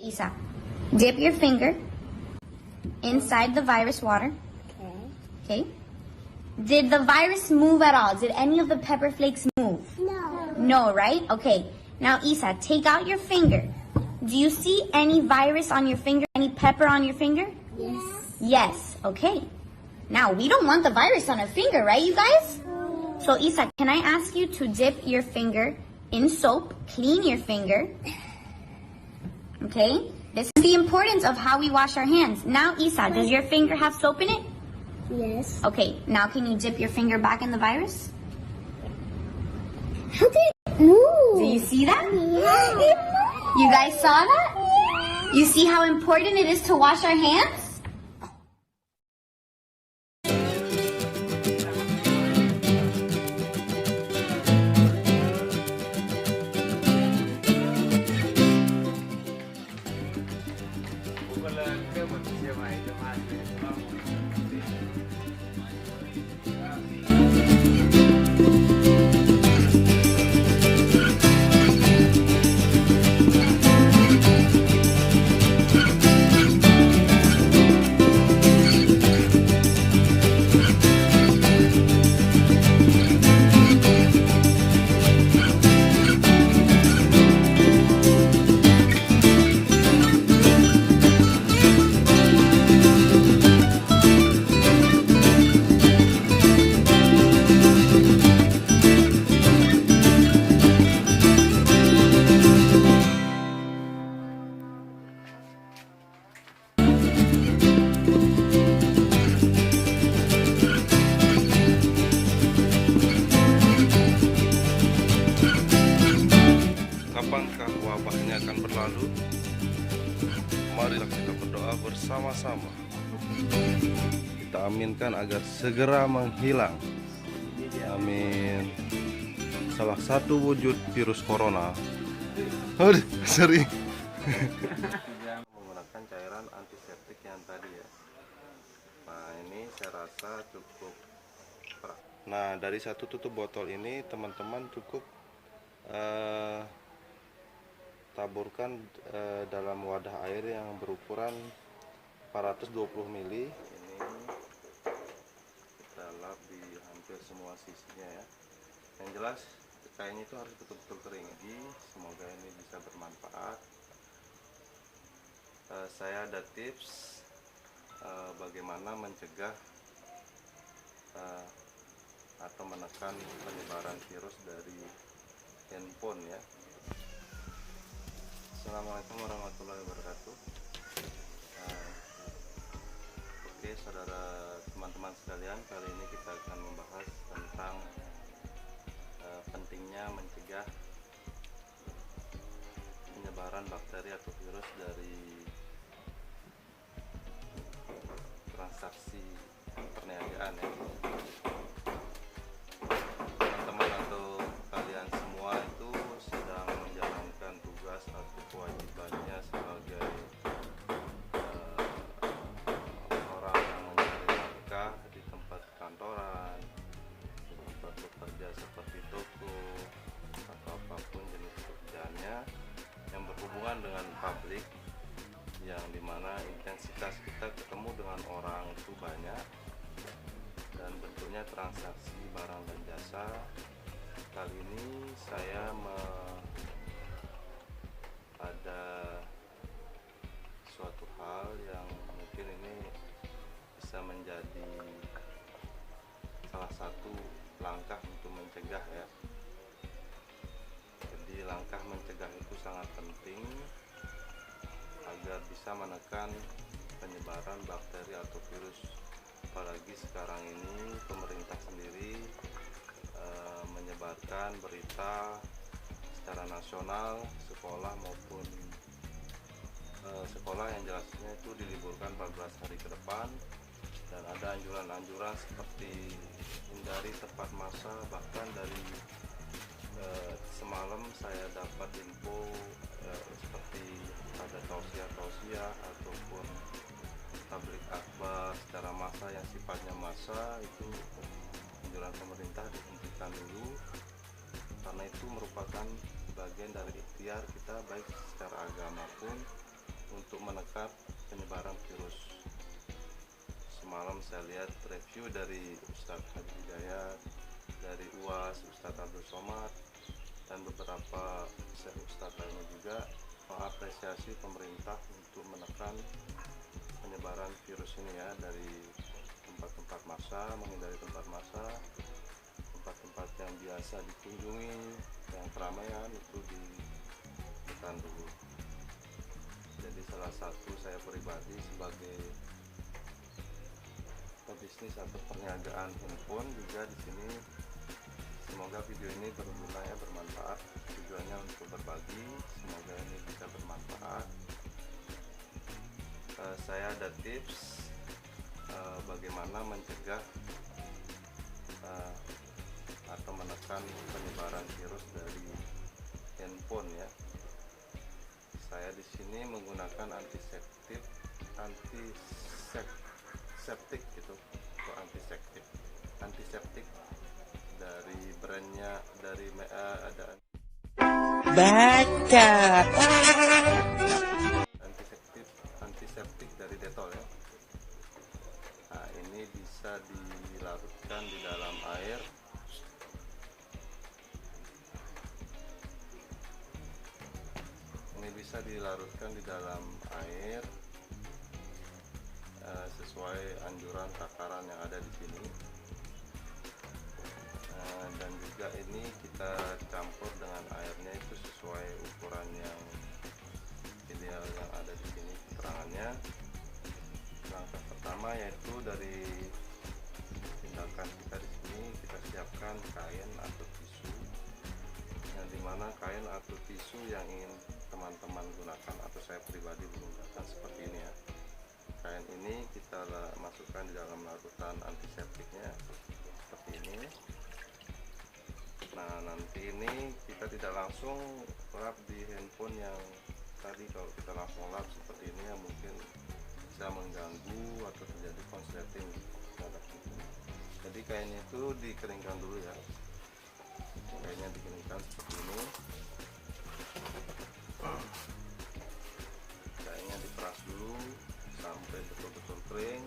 Isa, dip your finger inside the virus water. Okay. Okay. Did the virus move at all? Did any of the pepper flakes move? No. No, right? Okay. Now, Isa, take out your finger. Do you see any virus on your finger? Any pepper on your finger? Yes. Yes. Okay. Now, we don't want the virus on our finger, right, you guys? So, Isa, can I ask you to dip your finger in soap, clean your finger? Okay? This is the importance of how we wash our hands. Now, Isa, does your finger have soap in it? Yes. Okay, now can you dip your finger back in the virus? How did it move? Do you see that? Yeah. You guys saw that? You see how important it is to wash our hands? Kapankah wabahnya akan berlalu? Marilah kita berdoa bersama-sama. Kita aminkan agar segera menghilang. Amin. Salah satu wujud virus corona. Aduh, sering. Menggunakan cairan antiseptik yang tadi ya. Nah, ini saya rasa cukup. Nah, dari satu tutup botol ini teman-teman cukup taburkan dalam wadah air yang berukuran 420 ml. Ini kita lap di hampir semua sisinya ya. Yang jelas kayaknya itu harus betul-betul kering. Jadi semoga ini bisa bermanfaat. Saya ada tips bagaimana mencegah atau menekan penyebaran virus dari handphone ya. Assalamualaikum warahmatullahi wabarakatuh. Oke saudara teman-teman sekalian, kali ini kita akan membahas tentang pentingnya mencegah penyebaran bakteri atau virus dari transaksi perniagaan ya. Teman-teman atau kalian semua itu sedang menjalankan tugas atau kewajibannya sebagai orang yang mencari nafkah di tempat kantoran, di tempat bekerja seperti toko atau apapun jenis pekerjaannya yang berhubungan dengan publik, yang dimana intensitas kita ketemu dengan orang itu banyak dan bentuknya transaksi barang dan jasa. Kali ini saya ada suatu hal yang mungkin ini bisa menjadi salah satu langkah untuk mencegah ya. Jadi langkah mencegah itu sangat penting agar bisa menekan penyebaran bakteri atau virus. Apalagi sekarang ini pemerintah sendiri menyebarkan berita secara nasional, sekolah maupun sekolah yang jelasnya itu diliburkan 14 hari ke depan, dan ada anjuran-anjuran seperti hindari tempat massa. Bahkan dari semalam saya dapat info seperti ada tausiah ataupun tablik akbar secara massa yang sifatnya massa, itu anjuran pemerintah dihentikan dulu karena itu merupakan bagian dari ikhtiar kita baik secara agama pun untuk menekan penyebaran virus. Semalam saya lihat review dari Ustadz Haji Hidayat, dari UAS Ustadz Abdul Somad, dan beberapa ustadz lainnya juga mengapresiasi pemerintah untuk menekan penyebaran virus ini ya, dari tempat-tempat massa, menghindari tempat massa, tempat-tempat yang biasa dikunjungi, yang keramaian itu ditekan dulu. Jadi salah satu saya pribadi sebagai pebisnis atau perniagaan handphone juga di sini, semoga video ini berguna ya, bermanfaat. Tujuannya untuk berbagi, semoga ini bisa bermanfaat. Saya ada tips bagaimana mencegah atau menekan penyebaran virus dari handphone ya. Saya di sini menggunakan antiseptik gitu, atau antiseptik dari brandnya, dari ada antiseptik dari Dettol ya. Nah, ini bisa dilarutkan di dalam air. Ini bisa dilarutkan di dalam air sesuai anjuran takaran yang ada di sini. Dan juga ini kita campur dengan airnya itu sesuai ukuran yang ideal yang ada di sini keterangannya. Langkah pertama yaitu dari tindakan kita di sini, kita siapkan kain atau tisu, yang dimana kain atau tisu yang ingin teman-teman gunakan atau saya pribadi menggunakan seperti ini ya. Kain ini kita masukkan di dalam larutan antiseptiknya seperti ini. Nah, nanti ini kita tidak langsung lap di handphone yang tadi. Kalau kita langsung lap seperti ini ya mungkin bisa mengganggu atau terjadi konsleting. Jadi kainnya itu dikeringkan dulu ya. Kainnya dikeringkan seperti ini. Kainnya diperas dulu sampai betul-betul kering.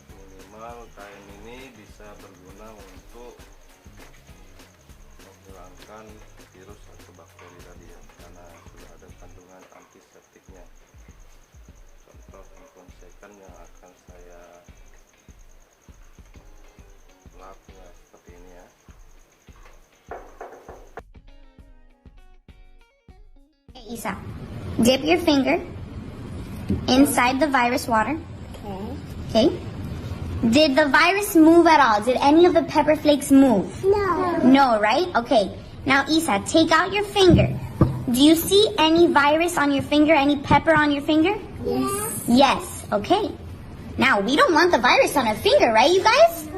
Minimal kain ini bisa berguna untuk menghilangkan virus atau bakteri tadi ya, karena sudah ada kandungan antiseptiknya. Contoh handphone second yang akan saya lap ya, seperti ini ya. Okay, Isa, dip your finger inside the virus water. Okay. Okay. Did the virus move at all? Did any of the pepper flakes move? No. No, right? Okay. Now, Isa, take out your finger. Do you see any virus on your finger? Any pepper on your finger? Yes. Yes. Okay. Now, we don't want the virus on our finger, right, you guys?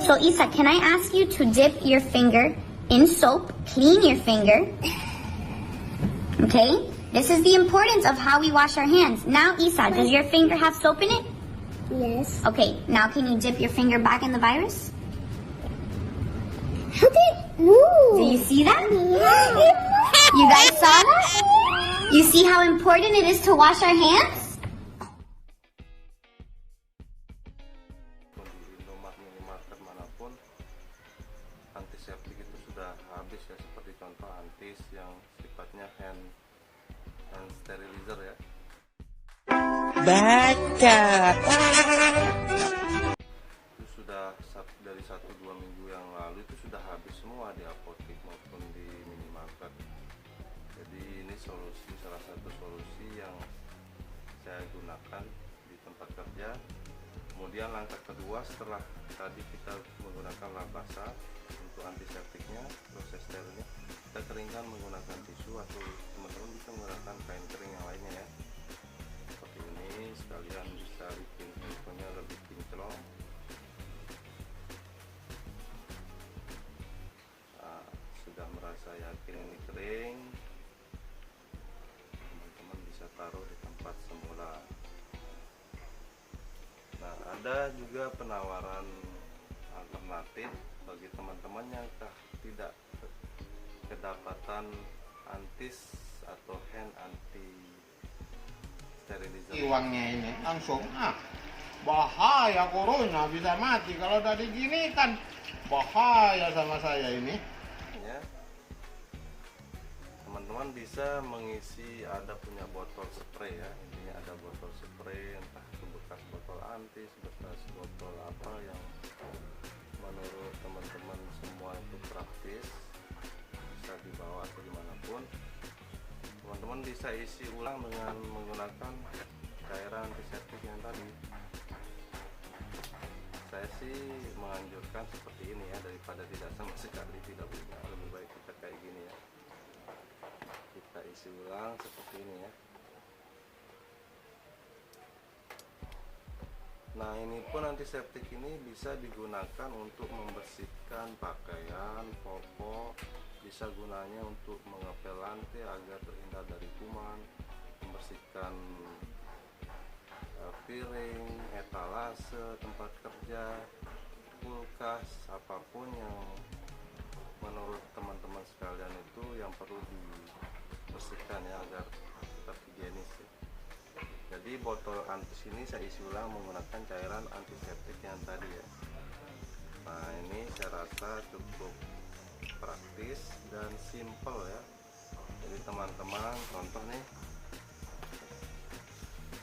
So, Isa, can I ask you to dip your finger in soap, clean your finger? Okay? This is the importance of how we wash our hands. Now, Isa, does your finger have soap in it? Yes. Okay, now can you dip your finger back in the virus? How did it move? Do you see that? Yes. You guys saw that? You see how important it is to wash our hands? Di Indomaret, minimarket manapun, antiseptik itu sudah habis ya, seperti contoh antis yang sifatnya hand sterilizer ya. Itu sudah dari 1-2 minggu yang lalu itu sudah habis semua di apotek maupun di minimarket. Jadi ini salah satu solusi yang saya gunakan di tempat kerja. Kemudian langkah kedua, setelah tadi kita menggunakan lap basah untuk antiseptiknya, proses sterilnya, kita keringkan menggunakan tisu atau teman-teman bisa menggunakan kain kering yang lainnya ya. Seperti ini, sekalian bisa bikin handphonenya lebih kinclong. Nah, sudah merasa yakin ini kering, teman-teman bisa taruh di tempat semula. Nah, ada juga penawaran alternatif bagi teman-teman yang tidak kedapatan antis atau hand anti sterilisasi. Uangnya ini langsung bahaya, corona bisa mati kalau udah digini kan, bahaya sama saya ini ya. Teman-teman bisa mengisi, ada punya botol spray ya, intinya ada botol spray, entah itu bekas botol antis, bekas botol apa yang menurut teman-teman semua itu praktis, bisa dibawa atau dimanapun. Teman-teman bisa isi ulang dengan menggunakan cairan antiseptik yang tadi. Saya sih menganjurkan seperti ini ya, daripada tidak sama sekali tidak punya, lebih baik kita kayak gini ya, kita isi ulang seperti ini ya. Nah, ini pun antiseptik ini bisa digunakan untuk membersihkan pakaian, popok, bisa gunanya untuk mengepel lantai agar terhindar dari kuman, membersihkan piring, etalase, tempat kerja, kulkas, apapun yang menurut teman-teman sekalian itu yang perlu dibersihkan ya, agar tetap higienis ya. Jadi botol antis ini saya isi ulang menggunakan cairan antiseptik yang tadi ya. Nah, ini saya rasa cukup praktis dan simple ya. Jadi teman-teman,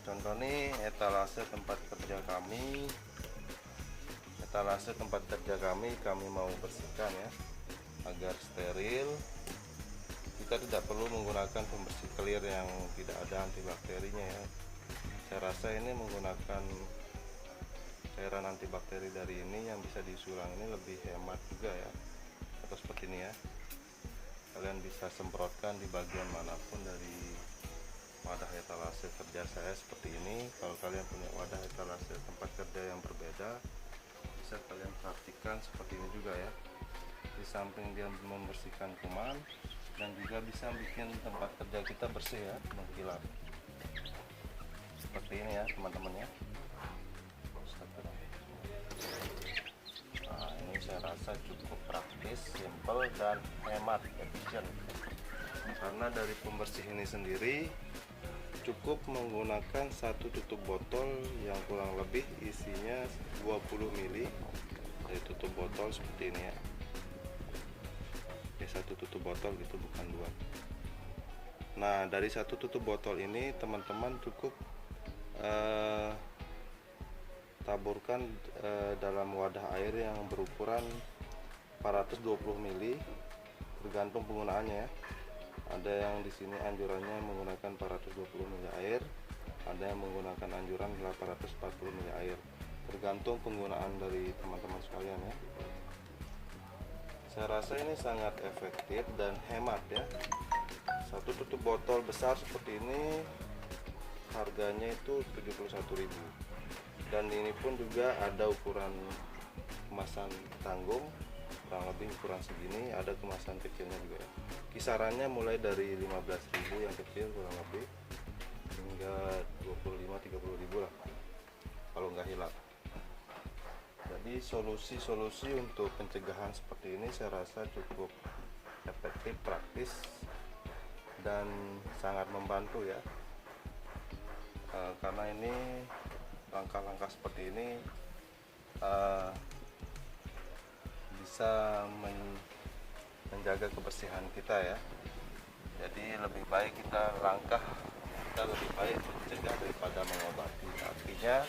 contoh nih etalase tempat kerja kami, kami mau bersihkan ya agar steril. Kita tidak perlu menggunakan pembersih clear yang tidak ada antibakterinya ya. Saya rasa ini menggunakan cairan antibakteri dari ini yang bisa diisi ulang ini lebih hemat juga ya. Atau seperti ini ya, kalian bisa semprotkan di bagian manapun dari wadah etalase kerja saya seperti ini. Kalau kalian punya wadah etalase tempat kerja yang berbeda, bisa kalian praktikkan seperti ini juga ya. Di samping dia membersihkan kuman, dan juga bisa bikin tempat kerja kita bersih ya, mengkilap seperti ini ya teman-teman ya. Nah, ini saya rasa cukup praktis, simple, dan hemat, efisien. Karena dari pembersih ini sendiri cukup menggunakan satu tutup botol yang kurang lebih isinya 20 ml dari tutup botol seperti ini ya. Oke, satu tutup botol gitu, bukan dua. Nah, dari satu tutup botol ini teman-teman cukup taburkan dalam wadah air yang berukuran 420 ml, tergantung penggunaannya ya. Ada yang di sini anjurannya menggunakan 420 ml air, ada yang menggunakan anjuran 840 ml air, tergantung penggunaan dari teman-teman sekalian ya. Saya rasa ini sangat efektif dan hemat ya. Satu tutup botol besar seperti ini harganya itu 71.000, dan ini pun juga ada ukuran kemasan tanggung, kurang lebih ukuran segini, ada kemasan kecilnya juga ya. Kisarannya mulai dari 15.000 yang kecil kurang lebih hingga 25-30.000 lah kalau nggak hilang. Jadi solusi-solusi untuk pencegahan seperti ini saya rasa cukup efektif, praktis, dan sangat membantu ya. Karena ini langkah-langkah seperti ini bisa menjaga kebersihan kita ya. Jadi lebih baik kita lebih baik mencegah daripada mengobati. Artinya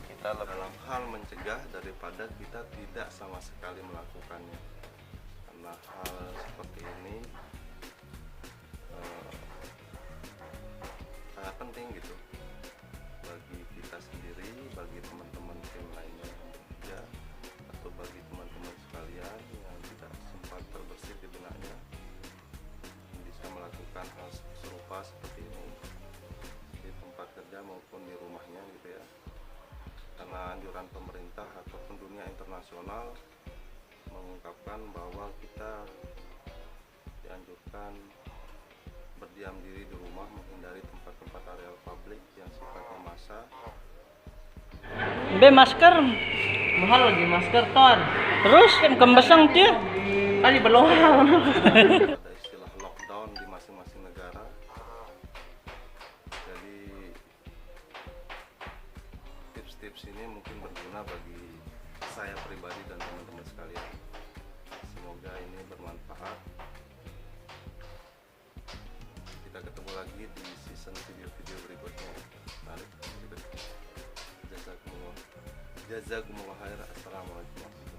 kita dalam hal mencegah daripada kita tidak sama sekali melakukannya. Karena hal seperti ini sangat penting gitu bagi kita sendiri, bagi teman-teman tim lainnya yang bekerja, atau bagi teman-teman sekalian yang tidak sempat terbersih di benaknya, bisa melakukan hal serupa seperti ini di tempat kerja maupun di rumahnya gitu ya. Karena anjuran pemerintah ataupun dunia internasional mengungkapkan bahwa kita dianjurkan berdiam diri di rumah, menghindari tempat-tempat areal publik yang sifatnya massal. Be masker mahal lagi masker ton. Terus kan kembesang dia. Kali belum. Ada istilah lockdown di masing-masing negara. tips ini mungkin berguna bagi saya pribadi dan teman-teman sekalian. Semoga ini bermanfaat. Kita ketemu lagi di season video-video berikutnya. Jazakumullah khair. Assalamualaikum.